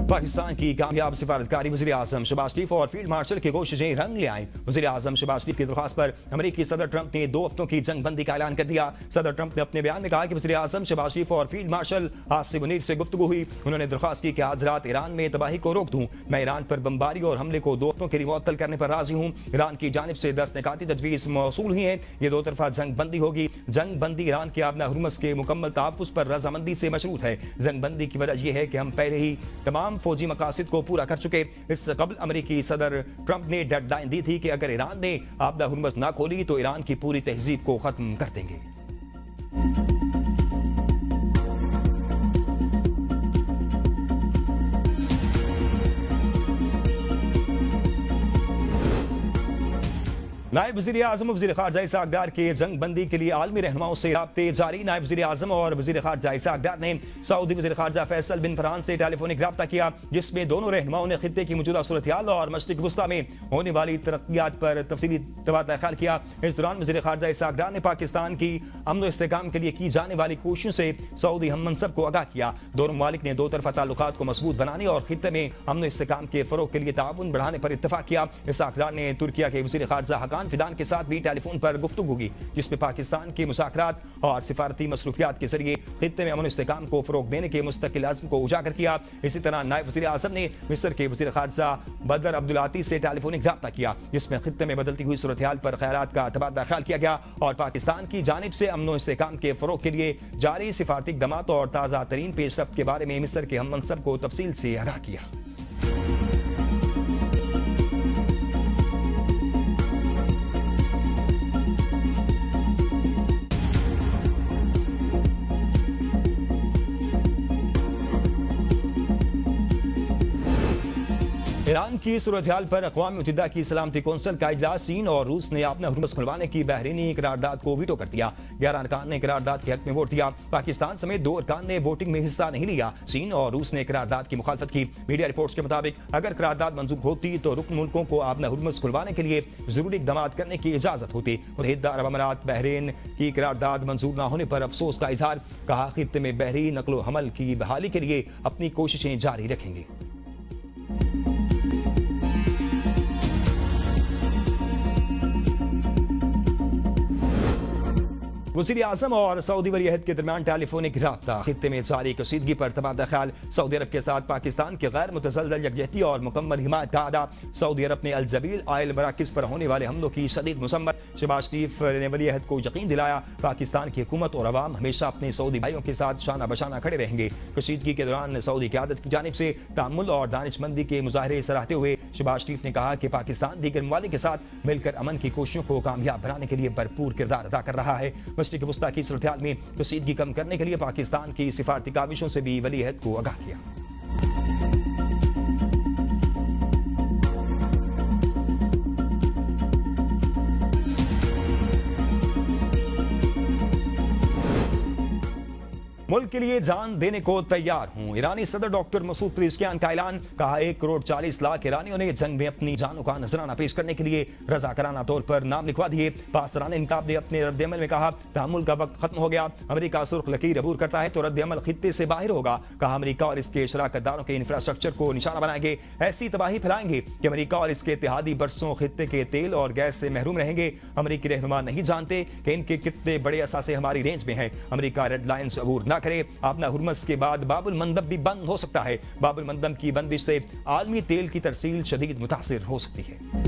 पाकिस्तान की कामयाब सिफारतकारी वज़ीर आज़म शहबाज शरीफ और फील्ड मार्शल की कोशिशें रंग ले आए। वज़ीर आज़म शहबाज शरीफ की दरख्वास्त पर अमेरिकी सदर ट्रंप ने 2 हफ्तों की जंगबंदी का ऐलान कर दिया। सदर ट्रंप ने अपने बयान में कहा कि वज़ीर आज़म शहबाज शरीफ और फील्ड मार्शल आसिम मुनीर से गुफ्तगू हुई। उन्होंने दरख्वास्त की कि आज रात ईरान में तबाही को रोक दूं। मैं ईरान पर बमबारी और हमले को 2 हफ्तों के लिए मुअत्तल करने पर राजी हूँ। ईरान की जानिब से 10 निकाती तजवीज़ मौसूल हुई है। ये 2 तरफा जंगबंदी होगी। जंगबंदी ईरान के आबना हुर्मुज़ के मुकम्मल तहफ़्फ़ुज़ पर रजामंदी से मशरूत है। जंगबंदी की वजह यह है कि हम पहले ही तमाम फौजी मकासद को पूरा कर चुके। इससे कबल अमेरिकी सदर ट्रंप ने डेडलाइन दी थी कि अगर ईरान ने आबदा हुर्मुज़ ना खोली तो ईरान की पूरी तहजीब को खत्म कर देंगे। नायब वज़ीर आज़म वज़ीर ख़ारजा इसहाक़ डार के जंग बंदी के लिए आलमी रहनुमाओं से राब्ते जारी। नायब वज़ीर आज़म और वज़ीर ख़ारजा इसहाक़ डार ने सऊदी वज़ीर ख़ारजा फैसल बिन फरहान से टेलीफोनिक राब्ता किया, जिसमें दोनों रहनुमाओं ने खित्ते की मौजूदा सूरत-ए-हाल और मशरिक़ वुस्ता में होने वाली तरक्कियात पर तफसीली तबादला ख्याल किया। इस दौरान वज़ीर ख़ारजा इसहाक़ डार ने पाकिस्तान की अमन व इस्तेहकाम के लिए की जाने वाली कोशिशों से सऊदी हम मनसब को आगाह किया। दोनों ममालिक ने 2 तरफा ताल्लुकात को मजबूत बनाने और खित्ते में अमन व इस्तेहकाम के फ़रोग़ के लिए ताउन बढ़ाने पर इत्तफ़ाक़ किया। इसहाक़ डार ने तुर्किया के वज़ीर ख़ारजा हकान फिदान के साथ भी टेलीफोन पर गुफ्तगू की, जिसमें पाकिस्तान के मुज़ाकरात और सिफारती मसरूफियात के जरिए खित्ते में अमन इस्तेहकाम को फ़रोग़ देने के मुस्तकिल अज़्म को उजागर किया। इसी तरह नायब वज़ीर आज़म ने मिस्र के वज़ीर ख़ारजा बदर अब्दुल-आती से टेलीफोनिक राब्ता किया, जिसमें खित्ते में बदलती हुई सूरत-ए-हाल पर ख़यालात का तबादला ख्याल किया गया और पाकिस्तान की जानिब से अमन व इस्तेहकाम के फ़रोग़ के लिए जारी सिफारती इक़दामात और ताज़ा तरीन पेशरफ्त के बारे में मिस्र के हम मनसब को तफसील से आगाह किया। ईरान की सूरत-ए-हाल पर अक़वाम मुत्तहिदा की सलामती कौंसिल का इजलास। चीन और रूस ने अपना हुर्मुज़ खुलवाने की बहरीनी करारदाद को वीटो कर दिया। 11 अरकान ने करारदाद के हक में वोट दिया। पाकिस्तान समेत 2 अरकान ने वोटिंग में हिस्सा नहीं लिया। चीन और रूस ने करारदाद की मुखालफत की। मीडिया रिपोर्ट्स के मुताबिक अगर करारदाद मंजूर होती तो रुकन मुल्कों को अपना हुर्मुज़ खुलवाने के लिए जरूरी इक़दामात करने की इजाज़त होती। मुत्तहिदा अरब अमारात बहरीन की करारदाद मंजूर न होने पर अफसोस का इजहार। कहा, खित्ते में बहरी नकलो हमल की बहाली के लिए अपनी कोशिशें जारी रखेंगे। वज़ीर आज़म और सऊदी वली-ए-अहद के दरमियान टेलीफोनिक राब्ता। खित्ते में जारी कशीदगी पर तबादला ख्याल। सऊदी अरब के साथ पाकिस्तान के गैर मुतज़लज़ल यकजहती और मुकम्मल हिमायत का अदा। सऊदी अरब ने अल जबील आयल मराकिज़ पर होने वाले हमलों की शदीद मसम्मत। शहबाज शरीफ ने वली-ए-अहद को यकीन दिलाया पाकिस्तान की हुकूमत और अवाम हमेशा अपने सऊदी भाइयों के साथ शाना बशाना खड़े रहेंगे। कशीदगी के दौरान सऊदी क़यादत की जानिब से तामुल और दानिशमंदी के मुजाहरे सराहते हुए शहबाज शरीफ ने कहा कि पाकिस्तान दीगर ममालिक के साथ मिलकर अमन की कोशिशों को कामयाब बनाने के लिए भरपूर किरदार अदा कर रहा है। मशरिक़ वुस्ता की सूरत-ए-हाल में कशीदगी कम करने के लिए पाकिस्तान की सिफारती काविशों से भी वली-ए-अहद को आगाह किया। मुल्क के लिए जान देने को तैयार हूं। ईरानी सदर डॉक्टर मसूद पेज़ेश्कियान का ऐलान। कहा, 1 करोड़ 40 लाख ईरानियों ने जंग में अपनी जानों का नजराना पेश करने के लिए रज़ाकाराना तौर पर नाम लिखवा दिए। पासदारान इनकाब ने अपने रद्द-ए-अमल में कहा, तहम्मुल का वक्त खत्म हो गया। अमेरिका सुर्ख लकीर अबूर करता है तो रद्द-ए-अमल खित्ते से बाहर होगा। कहा, अमेरिका और इसके शराकतदारों के इंफ्रास्ट्रक्चर को निशाना बनाएंगे, ऐसी तबाही फैलाएंगे कि अमेरिका और इसके इत्तेहादी बरसों खित्ते के तेल और गैस से महरूम रहेंगे। अमेरिकी रहनुमा नहीं जानते कि इनके कितने बड़े असासे हमारी रेंज में हैं। अमेरिका रेड लाइन्स अबूर न करे। अपना हुर्मुज़ के बाद बाबुल मंदब भी बंद हो सकता है। बाबुल मंदब की बंदिश से आलमी तेल की तरसील शदीद मुतासिर हो सकती है।